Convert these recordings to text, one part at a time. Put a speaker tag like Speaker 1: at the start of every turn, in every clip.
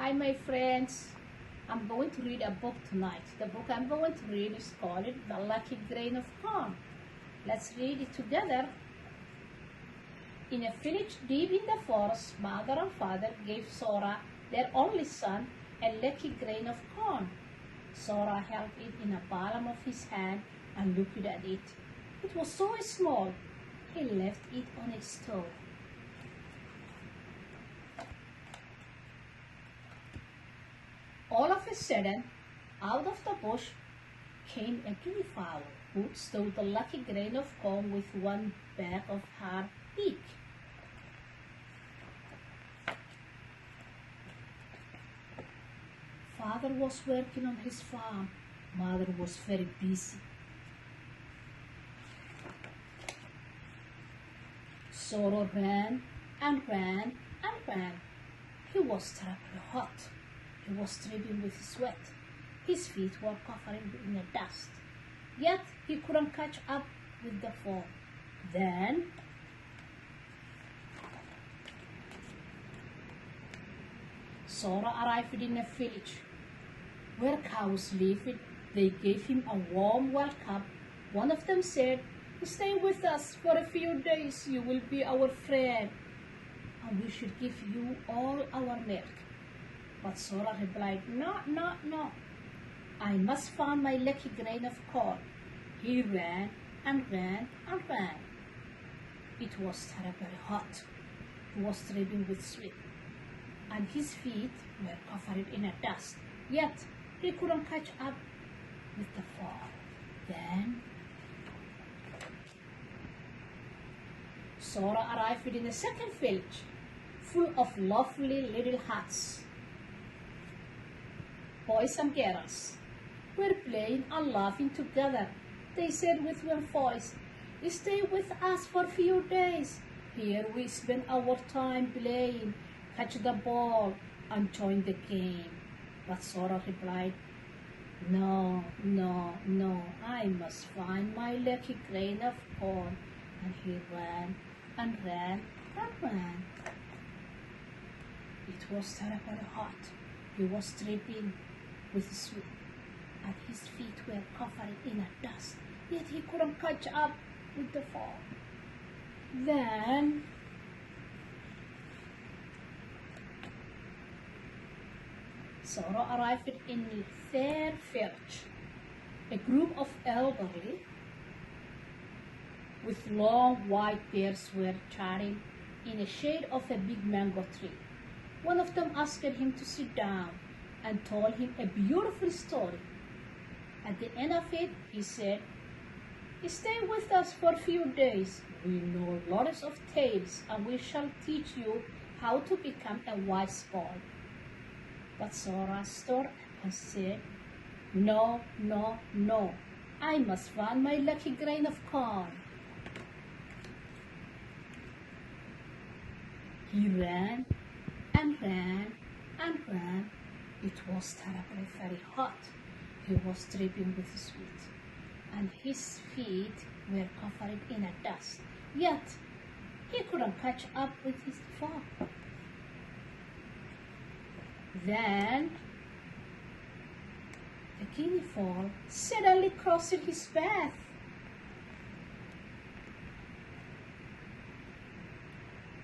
Speaker 1: Hi, my friends. I'm going to read a book tonight. The book I'm going to read is called The Lucky Grain of Corn. Let's read it together. In a village deep in the forest, mother and father gave Sora, their only son, a lucky grain of corn. Sora held it in the palm of his hand and looked at it. It was so small, he left it on a stone. All of a sudden, out of the bush came a guinea fowl who stole the lucky grain of corn with one back of her beak. Father was working on his farm. Mother was very busy. Sora ran and ran and ran. He was terribly hot. He was dripping with sweat. His feet were covered in the dust. Yet he couldn't catch up with the fall. Then Sora arrived in a village where cows lived. They gave him a warm welcome. One of them said, "Stay with us for a few days. You will be our friend, and we should give you all our milk." But Sora replied, "No, no, no. I must find my lucky grain of corn." He ran and ran and ran. It was terribly hot. He was dripping with sweat, and his feet were covered in a dust. Yet he couldn't catch up with the fall. Then Sora arrived in a second village, full of lovely little huts. Boys and girls were playing and laughing together. They said with one voice, "Stay with us for a few days. Here we spend our time playing, catch the ball, and join the game." But Sora replied, "No, no, no, I must find my lucky grain of corn." And he ran and ran and ran. It was terribly hot. He was dripping with sweat, and his feet were covered in a dust. Yet he couldn't catch up with the fall. Then Sora arrived in a fair village. A group of elderly with long white beards were chatting in the shade of a big mango tree. One of them asked him to sit down and told him a beautiful story. At the end of it, he said, "Stay with us for a few days. We know lots of tales, and we shall teach you how to become a wise boy." But Sora stood up and said, "No, no, no. I must find my lucky grain of corn." He ran and ran and ran. It was terribly very hot. He was dripping with sweat, and his feet were covered in a dust. Yet he couldn't catch up with his fall. Then the guinea fowl suddenly crossed his path.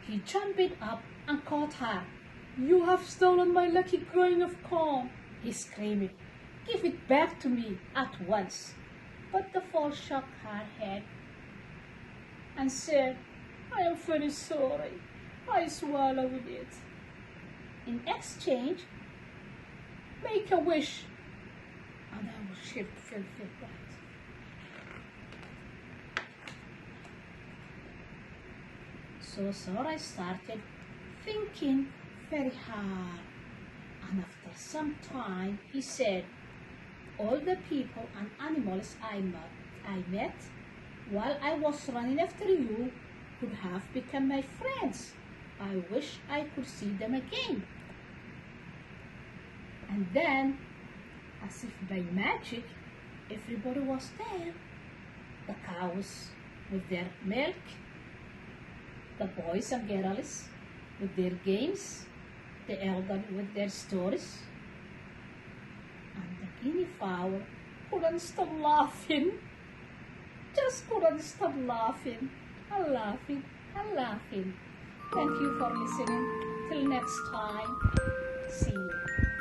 Speaker 1: He jumped up and caught her. "You have stolen my lucky grain of corn," he screamed. "Give it back to me at once." But the fowl shook her head and said, "I am very sorry. I swallowed it. In exchange, make a wish, and I will share fulfill that." So Sora started thinking very hard, and after some time he said, "All the people and animals I met while I was running after you could have become my friends. I wish I could see them again." And then, as if by magic, everybody was there. The cows with their milk, the boys and girls with their games, the elder with their stories. And the guinea fowl couldn't stop laughing. Just couldn't stop laughing and laughing and laughing. Thank you for listening. Till next time. See you.